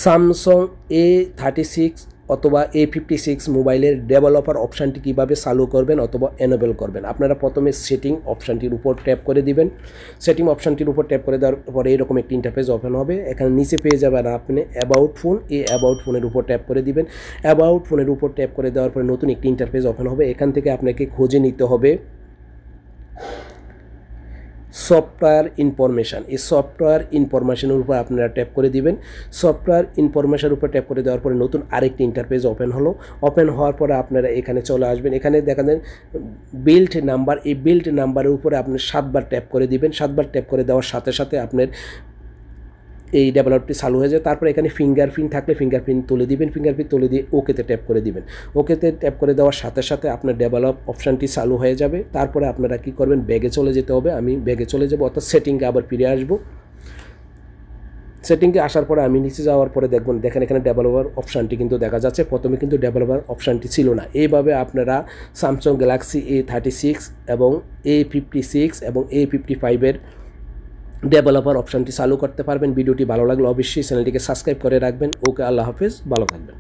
Samsung A36 অথবা A56 মোবাইলের developer অপশানটি কীভাবে চালু করবেন অথবা এনেবল করবেন। আপনারা প্রথমে সেটিং অপশানটির উপর ট্যাপ করে দিবেন। সেটিং অপশানটির উপর ট্যাপ করে দেওয়ার পরে এরকম একটি ইন্টারফেস ওপেন হবে। এখানে নিচে পেয়ে যাবেন আপনি অ্যাবাউট ফোন, এই অ্যাবাউট ফোনের উপর ট্যাপ করে দিবেন। অ্যাবাউট ফোনের উপর ট্যাপ করে দেওয়ার পরে নতুন একটি ইন্টারফেস ওপেন হবে। এখান থেকে আপনাকে খুঁজে নিতে হবে সফটওয়্যার ইনফরমেশান। এই সফটওয়্যার ইনফরমেশনের উপর আপনারা ট্যাপ করে দিবেন। সফটওয়্যার ইনফরমেশনের উপর ট্যাপ করে দেওয়ার পরে নতুন আরেকটি ইন্টারফেস ওপেন হলো। ওপেন হওয়ার পরে আপনারা এখানে চলে আসবেন। এখানে দেখা দেন বিল্ড নাম্বার, এই বিল্ড নাম্বারের উপরে আপনি 7 বার ট্যাপ করে দিবেন। 7 বার ট্যাপ করে দেওয়ার সাথে সাথে আপনার এই ডেভেলপটি চালু হয়ে যায়। তারপরে এখানে ফিঙ্গারপ্রিন্ট থাকলে ফিঙ্গারপ্রিন্ট তুলে দিবেন। ফিঙ্গারপ্রিন্ট তুলে দিয়ে ওকেতে ট্যাপ করে দিবেন। ওকেতে ট্যাপ করে দেওয়ার সাথে সাথে আপনার ডেভেলপ অপশানটি চালু হয়ে যাবে। তারপরে আপনারা কি করবেন, ব্যাগে চলে যেতে হবে। আমি ব্যাগে চলে যাব, অর্থাৎ সেটিংয়ে আবার ফিরে আসবো। সেটিংয়ে আসার পরে আমি নিচে যাওয়ার পরে দেখেন এখানে ডেভেলপার অপশানটি কিন্তু দেখা যাচ্ছে। প্রথমে কিন্তু ডেভেলপার অপশানটি ছিল না। এইভাবে আপনারা স্যামসাং গ্যালাক্সি A36 এবং A56 এবং A55 ডেভেলপার অপশানটি চালু করতে পারবেন। ভিডিওটি ভালো লাগলে অবশ্যই চ্যানেলটিকে সাবস্ক্রাইব করে রাখবেন। ওকে, আল্লাহ হাফেজ, ভালো থাকবেন।